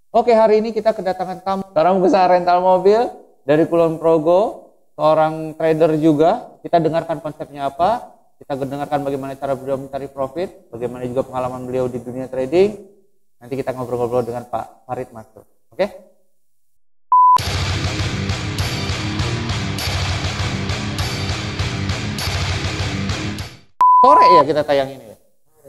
Oke, hari ini kita kedatangan tamu seorang besar rental mobil dari Kulon Progo, seorang trader juga. Kita dengarkan konsepnya apa, kita dengarkan bagaimana cara beliau mencari profit, bagaimana juga pengalaman beliau di dunia trading. Nanti kita ngobrol-ngobrol dengan Pak Farid Master. Oke? Sore ya kita tayang ini ya?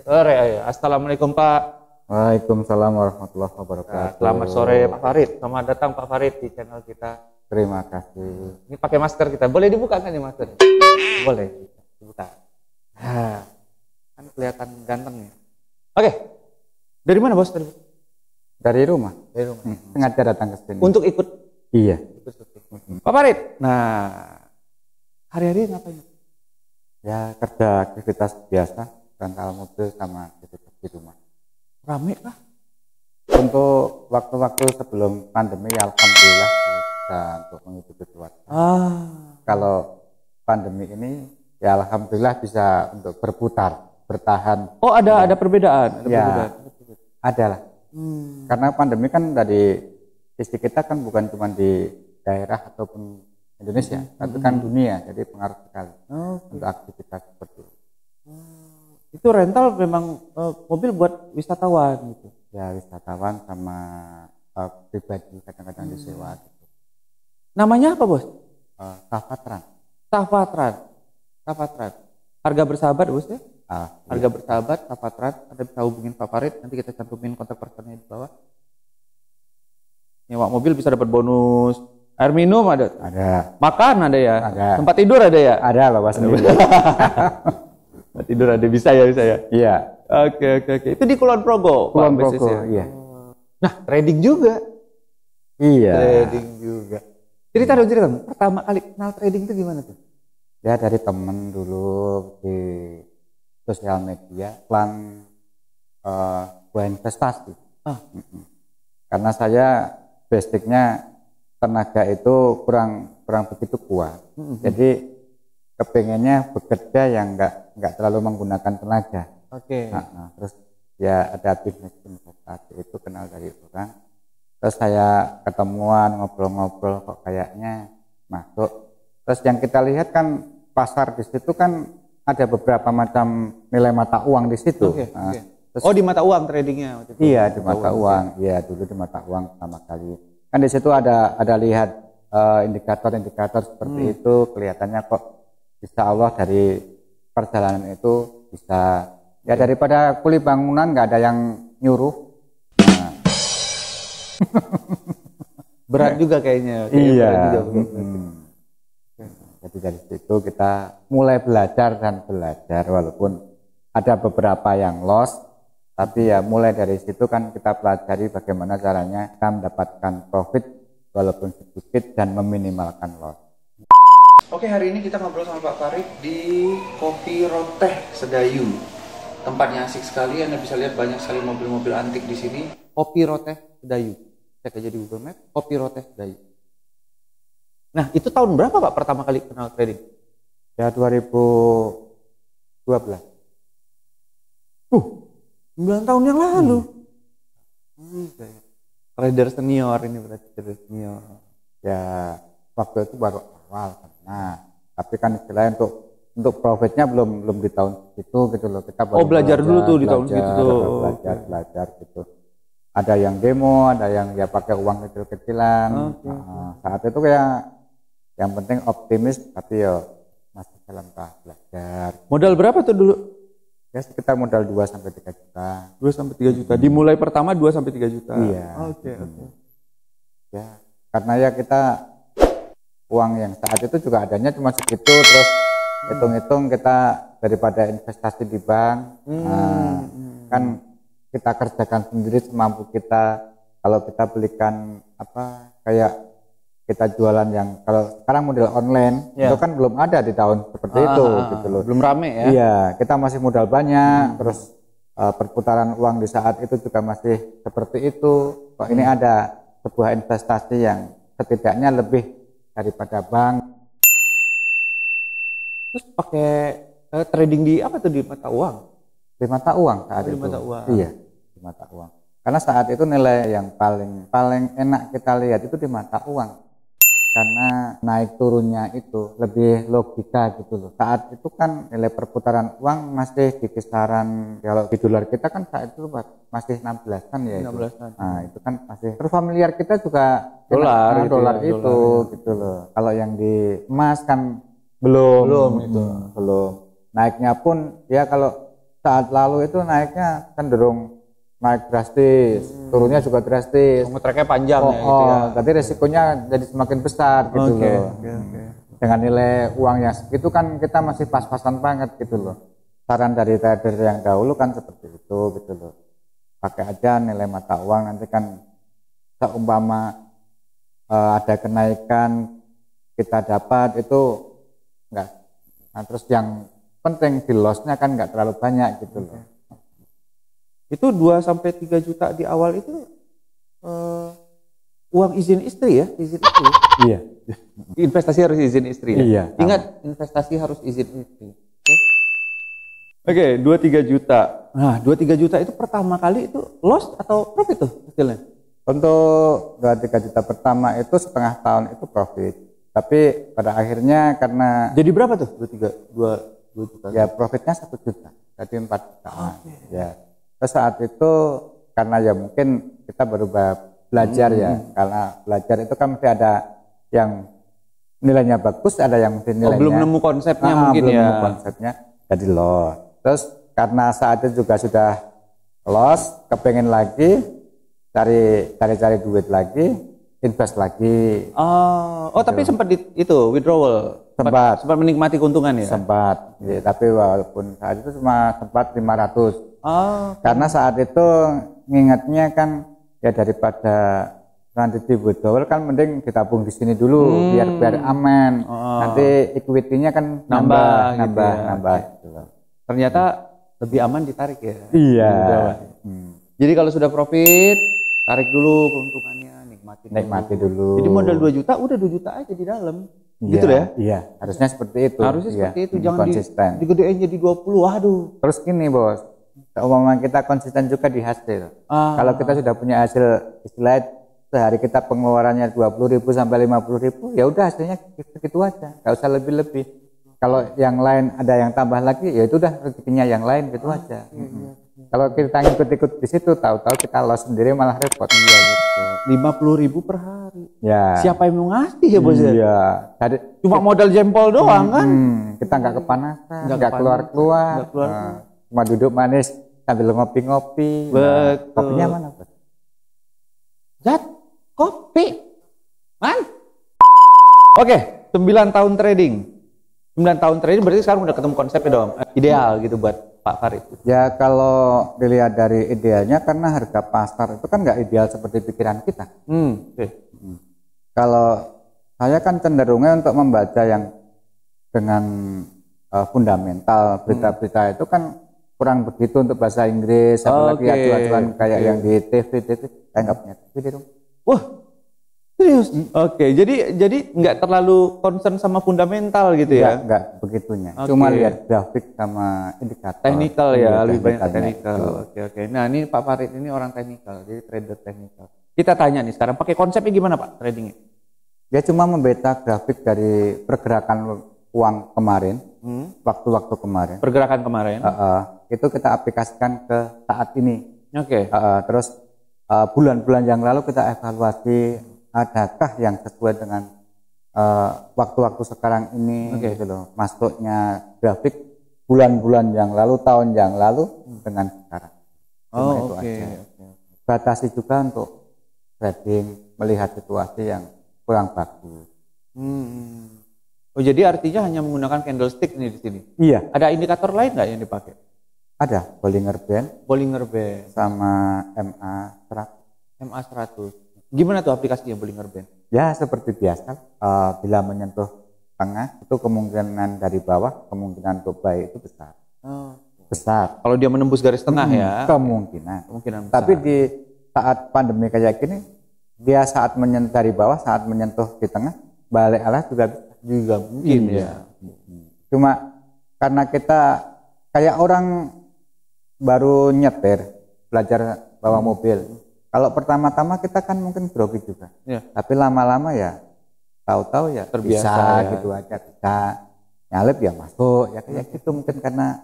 Sore ya. Assalamualaikum Pak. Waalaikumsalam warahmatullahi wabarakatuh. Selamat sore Pak Farid. Selamat datang Pak Farid di channel kita. Terima kasih. Ini pakai masker kita. Boleh dibuka kan nih masker? Boleh. Dibuka. Nah, kan kelihatan ganteng ya. Oke. Dari mana bos? Dari rumah. Dari rumah. Sengaja datang ke sini. Untuk ikut. Iya. Ikut syuting. Pak Farid. Nah, hari-hari ngapain? Ya kerja aktivitas biasa, rental mobil sama aktivitas di rumah. Rame kah? Untuk waktu-waktu sebelum pandemi, ya alhamdulillah bisa untuk mengikuti keluarga. Kalau pandemi ini, ya alhamdulillah bisa untuk berputar, bertahan. Oh ada perbedaan. Ya, ada lah. Karena pandemi kan dari sisi kita kan bukan cuma di daerah ataupun Indonesia, tapi kan dunia, jadi pengaruh sekali untuk aktivitas seperti itu. Itu rental memang mobil buat wisatawan gitu. Ya wisatawan sama pribadi kadang-kadang disewa gitu. Namanya apa bos? Safatran. Safatran. Harga bersahabat bos ya? Harga Iya. bersahabat, Safatran. Anda bisa hubungin Pak Farid, nanti kita cantumin kontak personnya di bawah. Nyewa mobil bisa dapat bonus. Air minum ada. Ada. Makan ada ya. Ada. Tempat tidur ada ya. Ada bapak sendiri. Tempat tidur ada, bisa ya. Iya. Oke. Itu di Kulon Progo. Kulon Pak, Progo, basisnya. iya. Nah, trading juga. Iya. Trading juga. Cerita dong. Pertama kali kenal trading itu gimana tuh? Ya dari temen dulu di sosial media, plan buat investasi. Karena saya basicnya tenaga itu kurang begitu kuat. Jadi kepengennya bekerja yang nggak terlalu menggunakan tenaga. Oke. Terus ya ada bisnis investasi itu kenal dari orang. Terus saya ketemuan ngobrol-ngobrol kok kayaknya masuk. Terus yang kita lihat kan pasar di situ kan ada beberapa macam nilai mata uang di situ. Oke. Terus, Oh di mata uang tradingnya waktu itu? iya di mata uang. Iya dulu di mata uang pertama kali. Kan di situ ada lihat indikator-indikator seperti itu, kelihatannya kok insya Allah dari perjalanan itu bisa ya daripada kuli bangunan nggak ada yang nyuruh. Nah. Berat juga kayaknya. Iya. Berat juga. Jadi dari situ kita mulai belajar walaupun ada beberapa yang loss. Tapi ya mulai dari situ kan kita pelajari bagaimana caranya kita mendapatkan profit walaupun sedikit dan meminimalkan loss. Oke, hari ini kita ngobrol sama Pak Farid di Kopi Roteh Sedayu. Tempatnya asik sekali, Anda bisa lihat banyak sekali mobil-mobil antik di sini. Kopi Roteh Sedayu. Cek aja di Google Maps, Kopi Roteh Sedayu. Nah, itu tahun berapa Pak pertama kali kenal trading? Ya 2012. 9 tahun yang lalu. Trader senior ini berarti trader senior. Ya waktu itu baru awal. Nah, tapi kan istilahnya untuk profitnya belum di tahun itu gitu loh. Kita baru belajar dulu tuh di tahun segitu tuh. Belajar gitu. Ada yang demo, ada yang ya pakai uang kecil-kecilan. Saat itu kayak yang penting optimis, tapi ya masih dalam tahap belajar. Modal berapa tuh dulu? Ya sekitar modal 2-3 juta. 2-3 juta. Dimulai pertama 2-3 juta. Iya. Oke. Ya, karena ya kita uang yang saat itu juga adanya cuma segitu, terus hitung-hitung kita daripada investasi di bank, kan kita kerjakan sendiri semampu kita. Kalau kita belikan apa kayak kita jualan yang kalau sekarang model online itu kan belum ada di tahun seperti itu gitu loh. Belum rame ya? Iya, kita masih modal banyak, terus perputaran uang di saat itu juga masih seperti itu. Kok ini ada sebuah investasi yang setidaknya lebih daripada bank. Terus pakai trading di apa tuh di mata uang? Di mata uang saat Di itu. mata uang. Iya, di mata uang. Karena saat itu nilai yang paling enak kita lihat itu di mata uang. Karena naik turunnya itu lebih logika gitu loh. Saat itu kan nilai perputaran uang masih di kisaran, kalau di dolar kita kan saat itu masih 16-an ya itu. 16-an. Nah itu kan masih terus familiar kita juga Dolar gitu dolar ya, itu dolar. gitu loh. Kalau yang di emas kan belum itu belum. Naiknya pun ya kalau saat lalu itu naiknya cenderung naik drastis, turunnya juga drastis. Ngetreknya panjang ya gitu ya. Tapi resikonya jadi semakin besar gitu loh. Dengan nilai uang yang segitu kan kita masih pas-pasan banget gitu loh. Saran dari trader yang dahulu kan seperti itu gitu loh. Pakai aja nilai mata uang, nanti kan seumpama ada kenaikan kita dapat itu enggak. Nah, terus yang penting di lossnya kan enggak terlalu banyak gitu loh. Itu 2 sampai 3 juta di awal itu uang izin istri ya, izin istri. Iya. Investasi harus izin istri ya. Iya. Ingat, investasi harus izin istri. Oke, 2-3 juta. Nah, 2-3 juta itu pertama kali itu loss atau profit tuh hasilnya? Untuk 2-3 juta pertama itu setengah tahun itu profit. Tapi pada akhirnya karena Jadi berapa tuh? 2 juta. ya profitnya 1 juta. Jadi 4 juta. Ya. Terus saat itu karena ya mungkin kita baru belajar ya, karena belajar itu kan mesti ada yang nilainya bagus, ada yang mungkin nilainya belum nemu konsepnya mungkin belum ya. nemu konsepnya, jadi loss. Terus karena saat itu juga sudah loss, kepengen lagi cari duit lagi, invest lagi. Tapi sempat itu withdrawal. Sempat menikmati keuntungan ya. Sempat, ya, tapi walaupun saat itu cuma sempat 500. Karena saat itu ngingetnya kan ya daripada nanti di withdrawal kan mending ditabung di sini dulu biar aman. Nanti equity-nya kan nambah. Gitu. Ternyata lebih aman ditarik ya. Iya. Jadi kalau sudah profit, tarik dulu keuntungannya, nikmati dulu. Jadi modal 2 juta udah 2 juta aja di dalam. Gitu ya? Iya, harusnya seperti itu. Harusnya seperti itu, jangan konsisten. digedein jadi 20. Waduh. Terus gini, Bos. Umpama kita konsisten juga di hasil. Kalau kita sudah punya hasil istilah sehari kita pengeluarannya 20.000 sampai 50.000, ya udah hasilnya segitu aja. Enggak usah lebih-lebih. Kalau yang lain ada yang tambah lagi, ya itu udah rezekinya yang lain gitu aja. Kalau kita ikut-ikut di situ, tahu-tahu kita loss sendiri malah repot. Iya gitu. 50.000 per hari. Ya. Siapa yang mau ngasih ya Bos? Iya. Cuma modal jempol doang kan? Kita nggak kepanasan, nggak keluar-keluar. Cuma duduk manis sambil ngopi-ngopi. Betul. Kopinya mana, Bos? Jat, kopi. Man. Oke, 9 tahun trading. 9 tahun trading berarti sekarang udah ketemu konsepnya dong. Ideal gitu buat Pak Farid. Ya kalau dilihat dari idealnya, karena harga pasar itu kan nggak ideal seperti pikiran kita. Kalau saya kan cenderungnya untuk membaca yang dengan fundamental, berita-berita itu kan kurang begitu untuk bahasa Inggris, apalagi acuan-acuan kayak yang di TV, saya nggak punya TV di rumah. Wah, serius? Oke, jadi nggak terlalu concern sama fundamental gitu ya? Nggak begitunya. Cuma lihat grafik sama indikator. Teknikal ya, lebih banyak teknikal. Oke. Nah ini Pak Farid ini orang teknikal, jadi trader teknikal. Kita tanya nih sekarang, pakai konsepnya gimana Pak tradingnya? Dia cuma membeta grafik dari pergerakan uang kemarin, waktu-waktu kemarin. Pergerakan kemarin. Itu kita aplikasikan ke saat ini. Oke. Terus bulan-bulan yang lalu kita evaluasi adakah yang sesuai dengan waktu-waktu sekarang ini, gitu loh. Masuknya grafik bulan-bulan yang lalu, tahun yang lalu dengan sekarang. Cuma itu aja. Batasi juga untuk trading, melihat situasi yang kurang bagus. Oh jadi artinya hanya menggunakan candlestick nih di sini? Iya. Ada indikator lain nggak yang dipakai? Ada Bollinger Band sama MA100. Gimana tuh aplikasinya Bollinger Band? Ya seperti biasa, bila menyentuh tengah itu kemungkinan dari bawah, kemungkinan untuk buy itu besar. Besar. Kalau dia menembus garis tengah ya? Kemungkinan besar. Tapi di saat pandemi kayak gini, dia saat menyentuh dari bawah, saat menyentuh di tengah, balik arah juga mungkin ya. Cuma karena kita kayak orang baru nyetir, belajar bawa mobil. Kalau pertama-tama kita kan mungkin grogi juga. Ya. Tapi lama-lama ya tahu-tahu ya Terbiasa bisa ya. gitu aja bisa. Nyalip ya masuk ya kayak gitu mungkin karena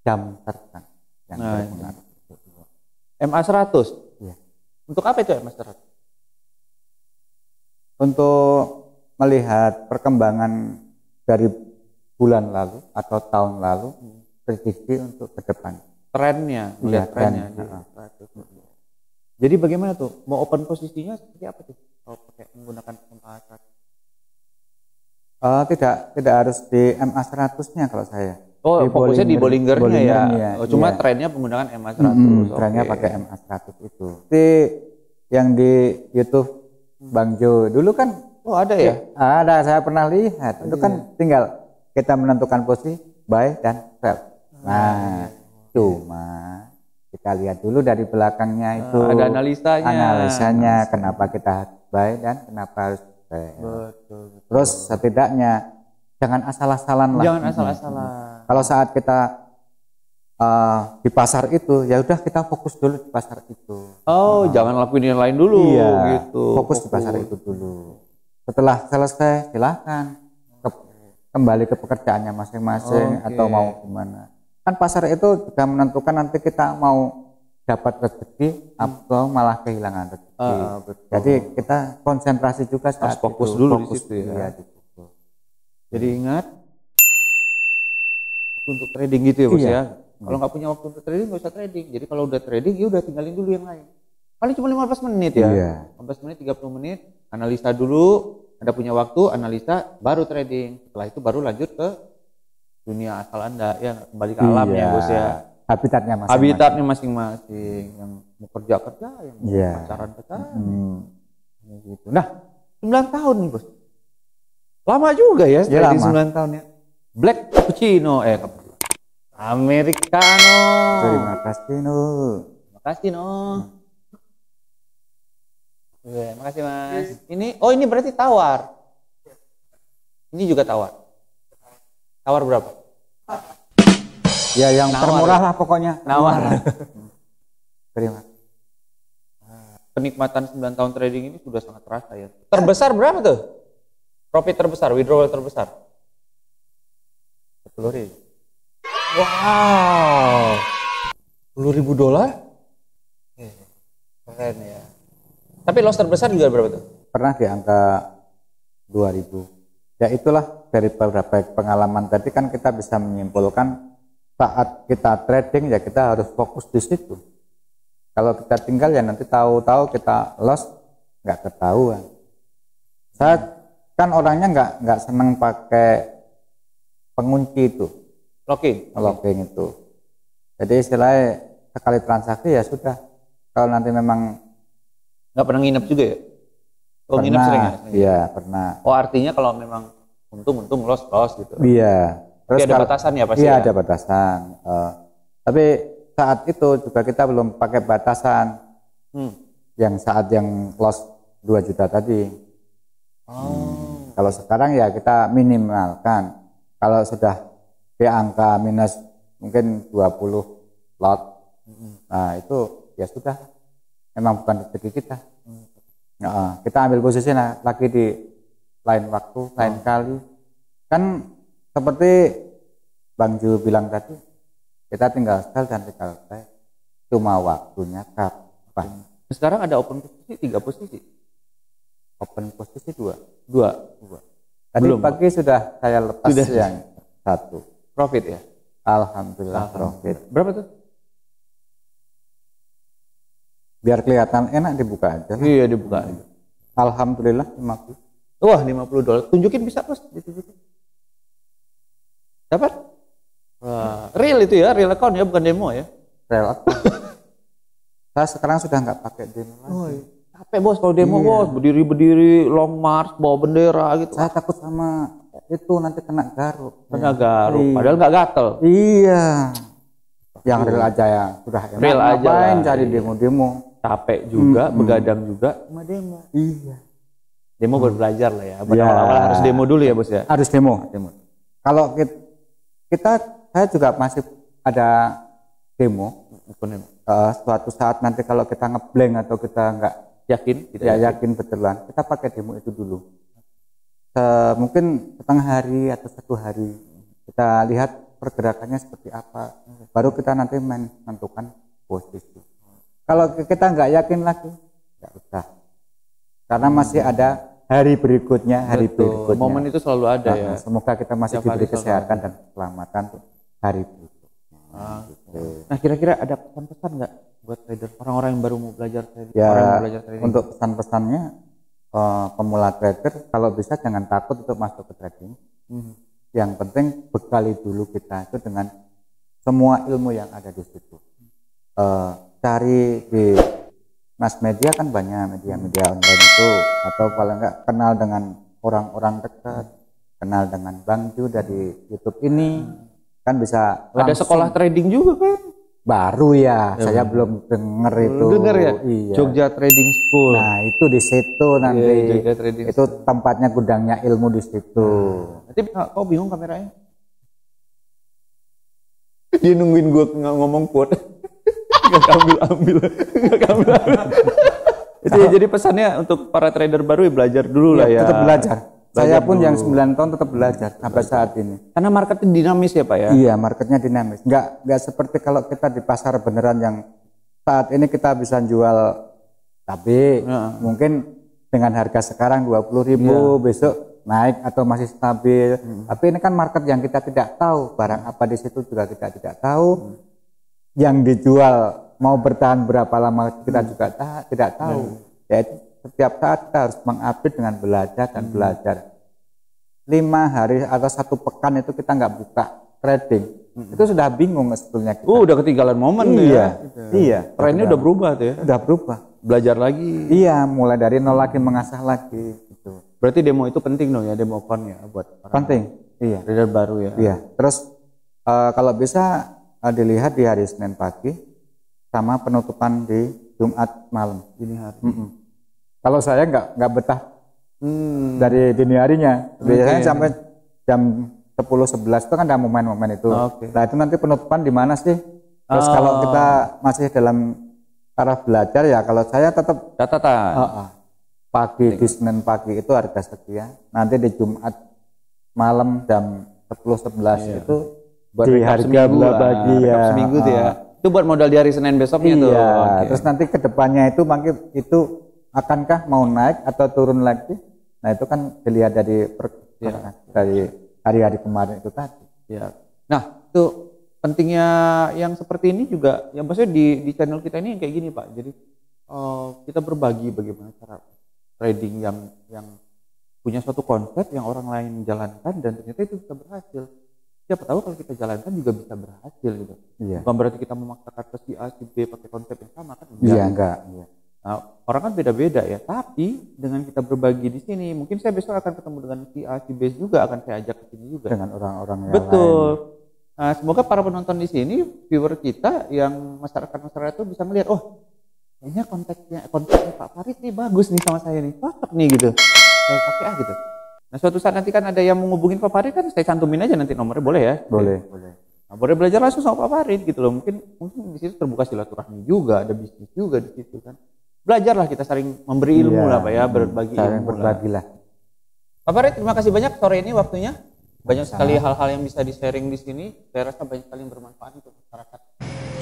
jam terbang yang berpengaruh. MA100. Iya. Untuk apa itu MA100? Untuk melihat perkembangan dari bulan lalu atau tahun lalu, prediksi untuk ke depan. Trennya, Iya, melihat trennya. Jadi bagaimana tuh? Mau open posisinya seperti apa tuh? Kalau pakai menggunakan MA100? Tidak harus di MA100-nya kalau saya. Oh, fokusnya di Bollingernya ya. Oh, cuma iya. trennya menggunakan MA100. Trennya pakai MA100 itu. Jadi yang di YouTube Bang Jo dulu kan ada ya? Ada, saya pernah lihat. Itu kan tinggal kita menentukan posisi buy dan sell. Nah, cuma kita lihat dulu dari belakangnya itu. Ada analisanya. Kenapa kita harus buy dan kenapa harus sell. Betul. Terus setidaknya jangan asal-asalan lah. Jangan asal-asalan. Kalau saat kita di pasar itu, ya udah kita fokus dulu di pasar itu. Oh, jangan lakuin yang lain dulu. Iya, gitu. fokus di pasar itu dulu. Setelah selesai, silahkan kembali ke pekerjaannya masing-masing atau mau gimana. Kan pasar itu juga menentukan nanti kita mau dapat rezeki atau malah kehilangan rezeki. Jadi kita konsentrasi juga saat harus fokus itu. dulu di situ ya. Iya, di situ. Jadi ingat untuk trading gitu ya bos ya. Kalau nggak punya waktu untuk trading nggak usah trading. Jadi kalau udah trading ya udah tinggalin dulu yang lain. Paling cuma 15 menit ya. Iya. 15 menit 30 menit analisa dulu. Ada punya waktu analisa baru trading. Setelah itu baru lanjut ke dunia asal Anda ya, kembali ke alamnya bos ya. Habitatnya masing-masing. Habitatnya masing-masing. Yang mau kerja, yang mau pacaran. Gitu. Nah, 9 tahun nih bos. Lama juga ya, trading 9 tahun ya. Black cappuccino, Americano. Terima kasih No. Terima kasih No. Terima kasih Mas. Ini berarti tawar. Ini juga tawar. Tawar berapa? Ya yang termurah lah pokoknya. Nawar. Terima. Kenikmatan 9 tahun trading ini sudah sangat terasa ya. Terbesar berapa tuh? Profit terbesar, withdrawal terbesar? 10.000. Wow. $10.000? Keren ya. Tapi loss terbesar juga berapa tuh? Pernah di angka 2.000. Ya itulah dari beberapa pengalaman tadi kan kita bisa menyimpulkan saat kita trading ya kita harus fokus di situ. Kalau kita tinggal ya nanti tahu-tahu kita loss nggak ketahuan. Saya kan orangnya nggak seneng pakai pengunci itu. Locking itu. Jadi istilahnya sekali transaksi ya sudah. Kalau nanti memang nggak pernah nginep juga ya? Oh, nginep sering ya? Iya, pernah. Oh, artinya kalau memang untung loss gitu. Iya. Terus ada batasan ya pasti? Iya, ya? ada batasan. Tapi saat itu juga kita belum pakai batasan. Yang saat yang loss 2 juta tadi. Kalau sekarang ya kita minimalkan. Kalau sudah di angka minus mungkin 20 lot. Nah, itu ya sudah. Memang bukan rezeki kita. Kita ambil posisi lagi di lain waktu, lain kali. Kan seperti Bang Ju bilang tadi, kita tinggal sell dan tinggal buy. Cuma waktunya kapan. Sekarang ada open posisi 3 posisi. Open posisi 2. Tadi Belum, pagi sudah saya lepas yang 1. Profit ya? Alhamdulillah profit. Berapa tuh? Biar kelihatan enak dibuka aja. Iya, dibuka. Alhamdulillah 50. Wah, $50. Tunjukin bisa Bos, ditunjukin. Dapat? Wah, real itu ya, real account ya, bukan demo ya. Real account. Saya sekarang sudah nggak pakai demo lagi. Capek Bos kalau demo Bos, berdiri-berdiri long march bawa bendera gitu. Saya takut sama itu nanti kena garuk. Kena garuk, padahal nggak gatel. Iya. Yang real aja ya, sudah enak. Real aja lah, cari demo-demo. Capek juga, begadang juga, sama demo. Iya. Demo baru belajar lah ya. Awal-awal harus demo dulu ya Bos ya. Harus demo. Kalau kita saya juga masih ada demo. suatu saat nanti kalau kita ngeblank atau kita nggak Yakin? yakin betulan, kita pakai demo itu dulu. Mungkin setengah hari atau 1 hari kita lihat pergerakannya seperti apa, baru kita nanti menentukan posisi. Kalau kita nggak yakin lagi, nggak usah, karena masih ada hari berikutnya, Betul. Momen itu selalu ada ya. Semoga kita masih Setiap hari diberi kesehatan dan keselamatan untuk hari berikutnya. Gitu. Nah, kira-kira ada pesan-pesan nggak buat trader, orang-orang yang baru mau belajar trading? Ya, orang yang mau belajar trading. untuk pesan-pesannya, pemula trader kalau bisa jangan takut untuk masuk ke trading. Yang penting bekali dulu kita itu dengan semua ilmu yang ada di situ. Cari di mass media kan banyak, media-media online itu, atau paling enggak kenal dengan orang-orang dekat, kenal dengan Bang Ju dari YouTube ini, kan bisa Ada langsung. sekolah trading juga kan? Baru ya, saya belum denger itu. Dengar ya? Iya. Jogja Trading School. Nah, itu di situ nanti. Iya, Jogja Trading Itu tempatnya, gudangnya ilmu di situ. Nanti kau bingung kameranya? Dia nungguin gue ngomong quote. Gak ambil. Itu ya, jadi pesannya untuk para trader baru ya belajar dulu lah ya. Tetap belajar. Saya pun dulu. yang 9 tahun tetap belajar sampai saat ini. Karena marketnya dinamis ya Pak ya? Iya, marketnya dinamis. Nggak seperti kalau kita di pasar beneran yang saat ini kita bisa jual cabai, mungkin dengan harga sekarang 20.000, besok naik atau masih stabil. Tapi ini kan market yang kita tidak tahu, barang apa di situ juga kita tidak tahu. Yang dijual mau bertahan berapa lama kita juga tidak tahu. Yaitu setiap saat kita harus mengupdate dengan belajar dan belajar. 5 hari atau 1 pekan itu kita nggak buka trading, itu sudah bingung sebetulnya kita. Udah ketinggalan momen tuh ya. Iya. Trennya udah berubah tuh ya. Udah berubah. Belajar lagi. Iya, mulai dari nol lagi, mengasah lagi. Gitu. Berarti demo itu penting dong ya, demo account ya buat orang Penting. Iya. trader baru ya. Iya. Terus kalau bisa dilihat di hari Senin pagi sama penutupan di Jumat malam. Dini hari. Kalau saya nggak betah dari dini harinya, biasanya sampai jam 10-11 itu kan ada momen-momen itu. Nah itu nanti penutupan di mana sih? Terus kalau kita masih dalam arah belajar ya, kalau saya tetap catatan. Pagi di Senin pagi itu harga sekian, nanti di Jumat malam jam 10-11 itu Buat di recap harga seminggu bagi ya. seminggu tuh ya. Itu buat modal di hari Senin besoknya tuh. Iya. Terus nanti kedepannya itu mungkin itu akankah mau naik atau turun lagi? Nah itu kan dilihat dari dari hari-hari kemarin itu tadi. Ya. Nah itu pentingnya yang seperti ini juga, yang maksudnya di channel kita ini yang kayak gini Pak. Jadi kita berbagi bagaimana cara trading yang punya suatu konsep yang orang lain jalankan dan ternyata itu bisa berhasil. Siapa tahu kalau kita jalankan juga bisa berhasil gitu. Iya. Bukan berarti kita memaksakan ke si A, si B pakai konsep yang sama kan? Iya enggak. Iya. Nah, orang kan beda-beda ya. Tapi dengan kita berbagi di sini, mungkin saya besok akan ketemu dengan si A, si B juga, akan saya ajak ke sini juga. Dengan orang-orang yang Betul. lain. Nah, semoga para penonton di sini, viewer kita yang masyarakat itu bisa melihat, oh, kayaknya kontennya Pak Farid nih bagus nih sama saya nih, cocok nih gitu. Saya pakai gitu. Nah, suatu saat nanti kan ada yang mau ngubungin Pak Farid kan, saya cantumin aja nanti nomornya, boleh ya? Boleh. Nah, boleh belajar langsung sama Pak Farid gitu loh. Mungkin di situ terbuka silaturahmi juga, ada bisnis juga di situ kan. Belajarlah, kita saling memberi ilmu lah Pak ya, berbagi ilmu lah. Pak Farid, terima kasih banyak sore ini waktunya. Banyak sekali hal-hal yang bisa di-sharing di sini. Saya rasa banyak sekali yang bermanfaat untuk masyarakat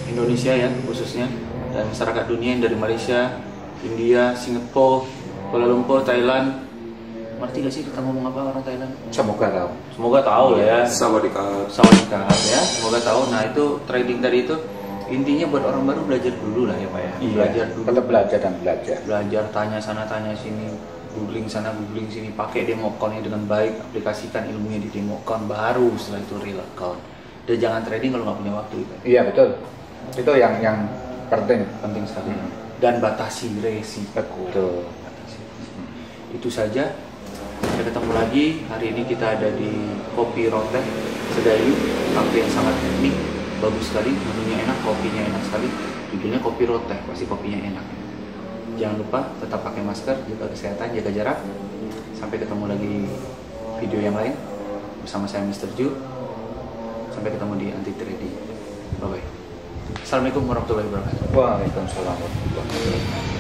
Indonesia ya khususnya, dan masyarakat dunia yang dari Malaysia, India, Singapura, Kuala Lumpur, Thailand. Ngerti gak sih kita ngomong apa orang Thailand? Semoga tahu ya. Sawadikap ya. Semoga tahu. Nah itu trading tadi itu intinya buat orang baru belajar dulu lah ya Pak ya. Iya, belajar dulu. Tetap belajar dan belajar. Belajar, tanya sana tanya sini, googling sana googling sini, pakai demo account-nya dengan baik, aplikasikan ilmunya di demo account, baru setelah itu real account. Dan jangan trading kalau nggak punya waktu itu. Iya betul. Itu yang penting sekali. Dan batasi resiko. Betul. Itu saja. Sampai ketemu lagi. Hari ini kita ada di Kopi Roteh Sedayu, kafe yang sangat unik, bagus sekali, menunya enak, kopinya enak sekali. Judulnya Kopi Roteh, pasti kopinya enak. Jangan lupa tetap pakai masker, jaga kesehatan, jaga jarak. Sampai ketemu lagi video yang lain bersama saya Mr. Ju. Sampai ketemu di Anti Trading. Bye bye. Assalamualaikum warahmatullahi wabarakatuh. Waalaikumsalam warahmatullahi wabarakatuh.